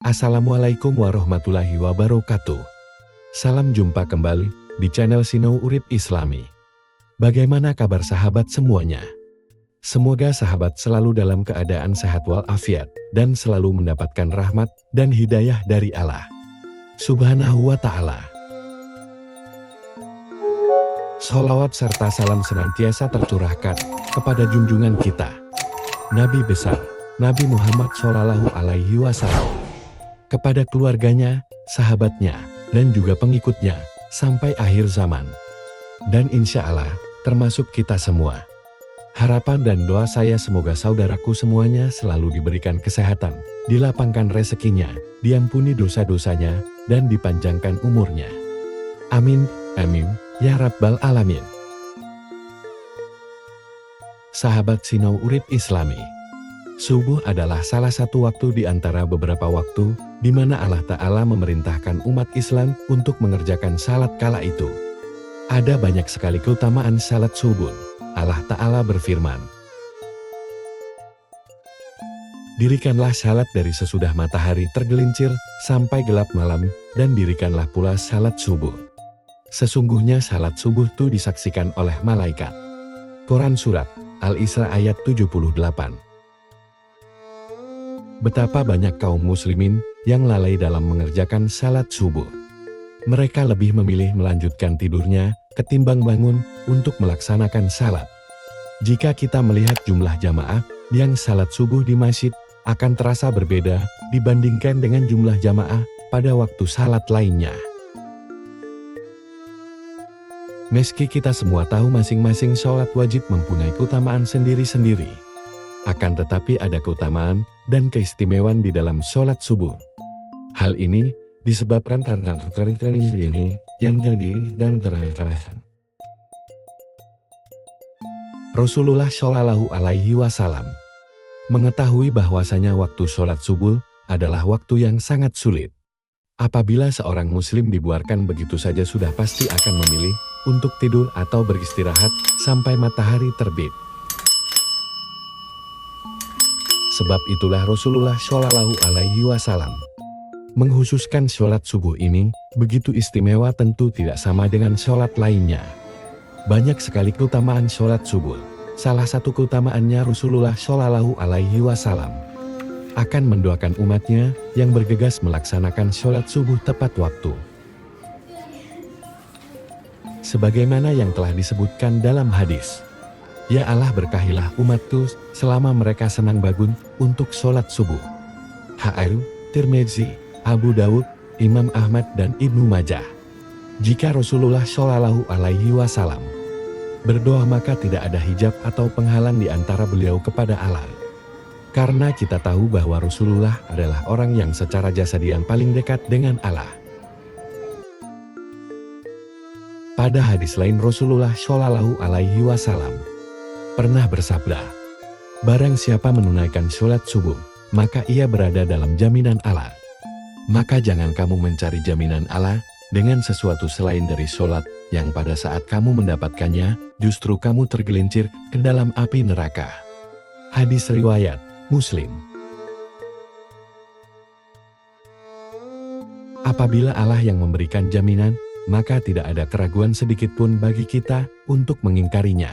Assalamualaikum warahmatullahi wabarakatuh. Salam jumpa kembali di channel Sinau Urip Islami. Bagaimana kabar sahabat semuanya? Semoga sahabat selalu dalam keadaan sehat walafiat dan selalu mendapatkan rahmat dan hidayah dari Allah Subhanahu wa Ta'ala. Sholawat serta salam senantiasa tercurahkan kepada junjungan kita, Nabi besar Nabi Muhammad Shallallahu Alaihi Wasallam, kepada keluarganya, sahabatnya, dan juga pengikutnya, sampai akhir zaman. Dan insya Allah, termasuk kita semua. Harapan dan doa saya semoga saudaraku semuanya selalu diberikan kesehatan, dilapangkan rezekinya, diampuni dosa-dosanya, dan dipanjangkan umurnya. Amin, amin, ya Rabbal Alamin. Sahabat Sinau Urip Islami, subuh adalah salah satu waktu di antara beberapa waktu di mana Allah Ta'ala memerintahkan umat Islam untuk mengerjakan salat kala itu. Ada banyak sekali keutamaan salat subuh. Allah Ta'ala berfirman, "Dirikanlah salat dari sesudah matahari tergelincir sampai gelap malam, dan dirikanlah pula salat subuh. Sesungguhnya salat subuh itu disaksikan oleh malaikat." Quran Surat Al-Isra ayat 78. Betapa banyak kaum muslimin yang lalai dalam mengerjakan salat subuh. Mereka lebih memilih melanjutkan tidurnya ketimbang bangun untuk melaksanakan salat. Jika kita melihat jumlah jamaah yang salat subuh di masjid, akan terasa berbeda dibandingkan dengan jumlah jamaah pada waktu salat lainnya. Meski kita semua tahu masing-masing sholat wajib mempunyai keutamaan sendiri-sendiri, akan tetapi ada keutamaan dan keistimewaan di dalam sholat subuh. Hal ini disebabkan karena ini yang jadi dan terasa. Rasulullah Shallallahu Alaihi Wasallam mengetahui bahwasanya waktu sholat subuh adalah waktu yang sangat sulit. Apabila seorang muslim dibuarkan begitu saja, sudah pasti akan memilih untuk tidur atau beristirahat sampai matahari terbit. Sebab itulah Rasulullah Shallallahu Alaihi Wasallam menghususkan sholat subuh ini begitu istimewa, tentu tidak sama dengan sholat lainnya. Banyak sekali keutamaan sholat subuh. Salah satu keutamaannya Rasulullah Shallallahu Alaihi Wasallam akan mendoakan umatnya yang bergegas melaksanakan sholat subuh tepat waktu. Sebagaimana yang telah disebutkan dalam hadis, "Ya Allah, berkahilah umatku selama mereka senang bangun untuk sholat subuh." H.R. Tirmidzi, Abu Daud, Imam Ahmad, dan Ibnu Majah. Jika Rasulullah Shallallahu Alaihi Wasallam berdoa, maka tidak ada hijab atau penghalang di antara beliau kepada Allah. Karena kita tahu bahwa Rasulullah adalah orang yang secara jasadian paling dekat dengan Allah. Pada hadis lain, Rasulullah Shallallahu Alaihi Wasallam pernah bersabda, "Barang siapa menunaikan sholat subuh, maka ia berada dalam jaminan Allah. Maka jangan kamu mencari jaminan Allah dengan sesuatu selain dari sholat, yang pada saat kamu mendapatkannya, justru kamu tergelincir ke dalam api neraka." Hadis riwayat Muslim. Apabila Allah yang memberikan jaminan, maka tidak ada keraguan sedikitpun bagi kita untuk mengingkarinya.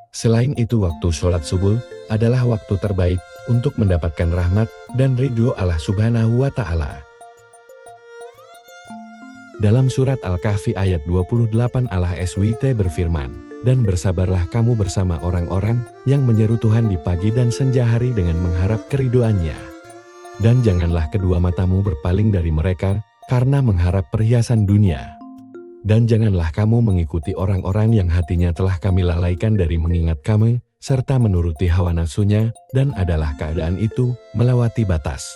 Selain itu, waktu sholat subuh adalah waktu terbaik untuk mendapatkan rahmat dan ridho Allah Subhanahu wa Ta'ala. Dalam surat Al-Kahfi ayat 28 Allah SWT berfirman, "Dan bersabarlah kamu bersama orang-orang yang menyeru Tuhan di pagi dan senja hari dengan mengharap keridoannya. Dan janganlah kedua matamu berpaling dari mereka karena mengharap perhiasan dunia. Dan janganlah kamu mengikuti orang-orang yang hatinya telah kami lalaikan dari mengingat kami, serta menuruti hawa nafsunya, dan adalah keadaan itu melewati batas."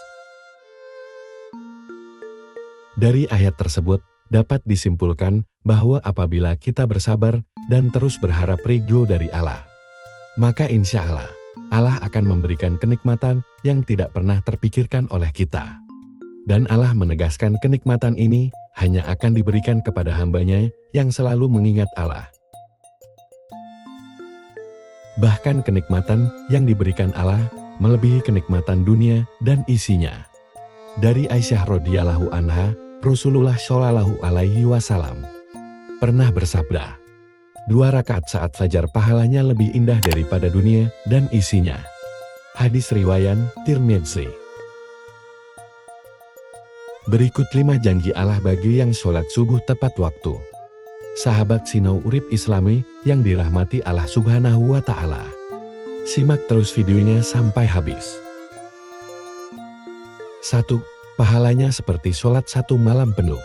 Dari ayat tersebut dapat disimpulkan bahwa apabila kita bersabar dan terus berharap ridho dari Allah, maka insya Allah, Allah akan memberikan kenikmatan yang tidak pernah terpikirkan oleh kita. Dan Allah menegaskan kenikmatan ini hanya akan diberikan kepada hambanya yang selalu mengingat Allah. Bahkan kenikmatan yang diberikan Allah melebihi kenikmatan dunia dan isinya. Dari Aisyah radhiyallahu anha, Rasulullah shallallahu alaihi wasallam pernah bersabda, 2 rakaat saat fajar pahalanya lebih indah daripada dunia dan isinya. Hadis riwayat Tirmidzi. Berikut 5 janji Allah bagi yang sholat subuh tepat waktu. Sahabat Sinau Urip Islami yang dirahmati Allah Subhanahu wa Ta'ala. Simak terus videonya sampai habis. 1. Pahalanya seperti sholat 1 malam penuh.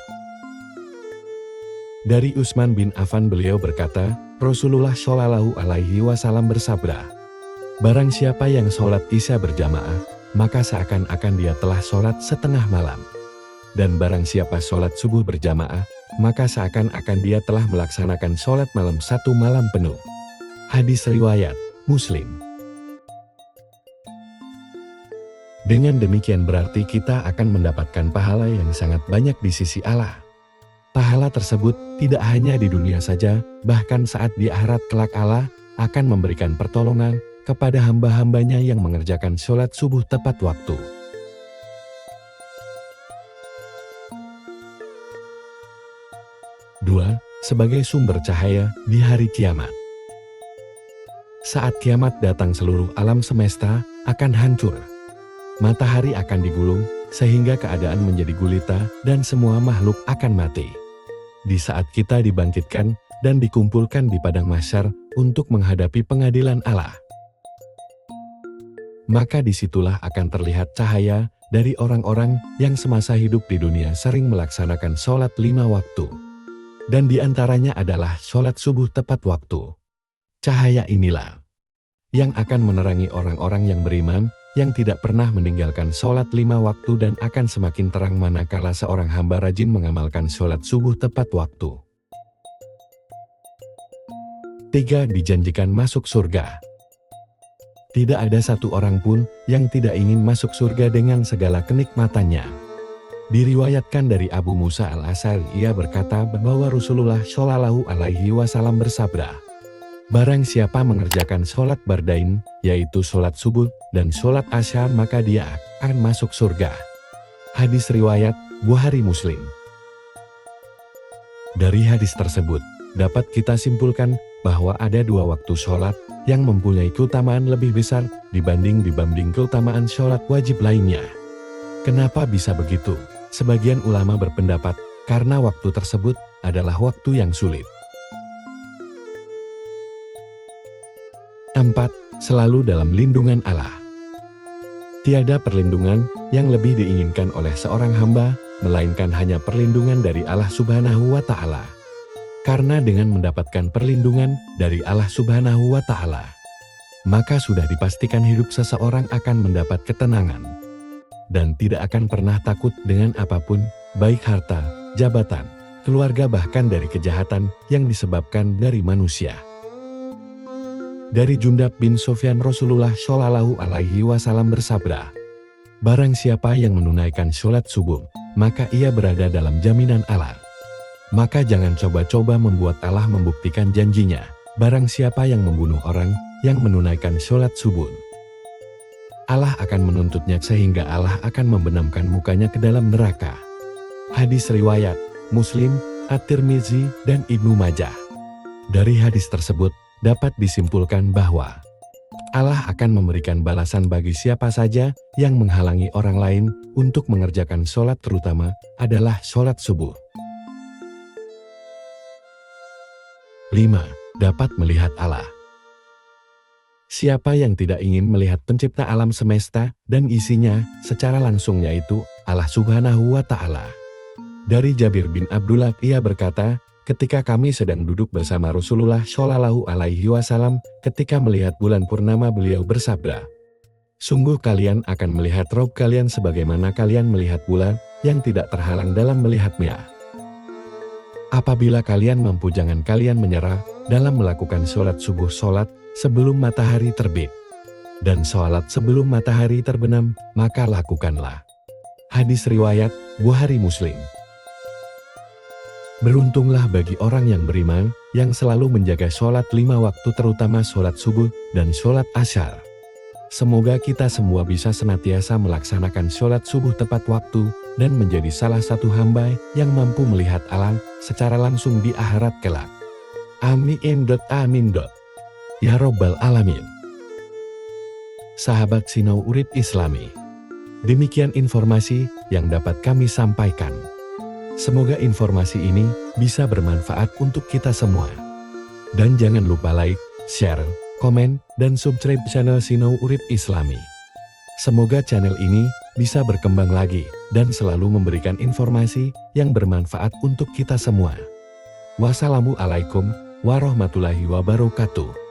Dari Utsman bin Affan beliau berkata, Rasulullah Shallallahu alaihi wasallam bersabda, barang siapa yang sholat isya berjamaah, maka seakan-akan dia telah sholat setengah malam. Dan barang siapa sholat subuh berjamaah, maka seakan-akan dia telah melaksanakan sholat malam 1 malam penuh. Hadis riwayat Muslim. Dengan demikian berarti kita akan mendapatkan pahala yang sangat banyak di sisi Allah. Pahala tersebut tidak hanya di dunia saja, bahkan saat di akhirat kelak Allah akan memberikan pertolongan kepada hamba-hambanya yang mengerjakan sholat subuh tepat waktu. 2. Sebagai sumber cahaya di hari kiamat. Saat kiamat datang seluruh alam semesta akan hancur. Matahari akan digulung sehingga keadaan menjadi gulita dan semua makhluk akan mati. Di saat kita dibangkitkan dan dikumpulkan di padang mahsyar untuk menghadapi pengadilan Allah, maka disitulah akan terlihat cahaya dari orang-orang yang semasa hidup di dunia sering melaksanakan sholat 5 waktu. Dan di antaranya adalah sholat subuh tepat waktu. Cahaya inilah yang akan menerangi orang-orang yang beriman, yang tidak pernah meninggalkan sholat 5 waktu dan akan semakin terang manakala seorang hamba rajin mengamalkan sholat subuh tepat waktu. 3. Dijanjikan masuk surga. Tidak ada satu orang pun yang tidak ingin masuk surga dengan segala kenikmatannya. Diriwayatkan dari Abu Musa al-Asy'ari, ia berkata bahwa Rasulullah Shallallahu alaihi wasallam bersabda, barang siapa mengerjakan sholat bardain, yaitu sholat subuh dan sholat asya, maka dia akan masuk surga. Hadis riwayat Bukhari Muslim. Dari hadis tersebut, dapat kita simpulkan bahwa ada 2 waktu sholat yang mempunyai keutamaan lebih besar dibanding keutamaan sholat wajib lainnya. Kenapa bisa begitu? Sebagian ulama berpendapat karena waktu tersebut adalah waktu yang sulit. 4. Selalu dalam lindungan Allah. Tiada perlindungan yang lebih diinginkan oleh seorang hamba, melainkan hanya perlindungan dari Allah Subhanahu wa Ta'ala. Karena dengan mendapatkan perlindungan dari Allah Subhanahu wa Ta'ala, maka sudah dipastikan hidup seseorang akan mendapat ketenangan dan tidak akan pernah takut dengan apapun, baik harta, jabatan, keluarga, bahkan dari kejahatan yang disebabkan dari manusia. Dari Jundab bin Sufyan, Rasulullah Shallallahu alaihi wasallam bersabda, barang siapa yang menunaikan sholat subuh, maka ia berada dalam jaminan Allah. Maka jangan coba-coba membuat Allah membuktikan janjinya. Barang siapa yang membunuh orang yang menunaikan sholat subuh, Allah akan menuntutnya sehingga Allah akan membenamkan mukanya ke dalam neraka. Hadis riwayat Muslim, At-Tirmidzi, dan Ibnu Majah. Dari hadis tersebut, dapat disimpulkan bahwa Allah akan memberikan balasan bagi siapa saja yang menghalangi orang lain untuk mengerjakan sholat, terutama adalah sholat subuh. 5. Dapat melihat Allah. Siapa yang tidak ingin melihat pencipta alam semesta dan isinya secara langsung, yaitu Allah Subhanahu wa Ta'ala. Dari Jabir bin Abdullah, ia berkata, ketika kami sedang duduk bersama Rasulullah Shallallahu alaihi wasallam, ketika melihat bulan purnama, beliau bersabda, sungguh kalian akan melihat Rabb kalian sebagaimana kalian melihat bulan yang tidak terhalang dalam melihatnya. Apabila kalian mampu, jangan kalian menyerah dalam melakukan sholat subuh, sholat sebelum matahari terbit, dan sholat sebelum matahari terbenam, maka lakukanlah. Hadis riwayat Bukhari Muslim. Beruntunglah bagi orang yang beriman, yang selalu menjaga sholat 5 waktu, terutama sholat subuh dan sholat asyar. Semoga kita semua bisa senantiasa melaksanakan sholat subuh tepat waktu dan menjadi salah satu hamba yang mampu melihat Allah secara langsung di akhirat kelak. Amin. Amin. Ya Robbal Alamin. Sahabat Sinau Urip Islami, demikian informasi yang dapat kami sampaikan. Semoga informasi ini bisa bermanfaat untuk kita semua. Dan jangan lupa like, share, komen, dan subscribe channel Sinau Urip Islami. Semoga channel ini bisa berkembang lagi dan selalu memberikan informasi yang bermanfaat untuk kita semua. Wassalamualaikum warahmatullahi wabarakatuh.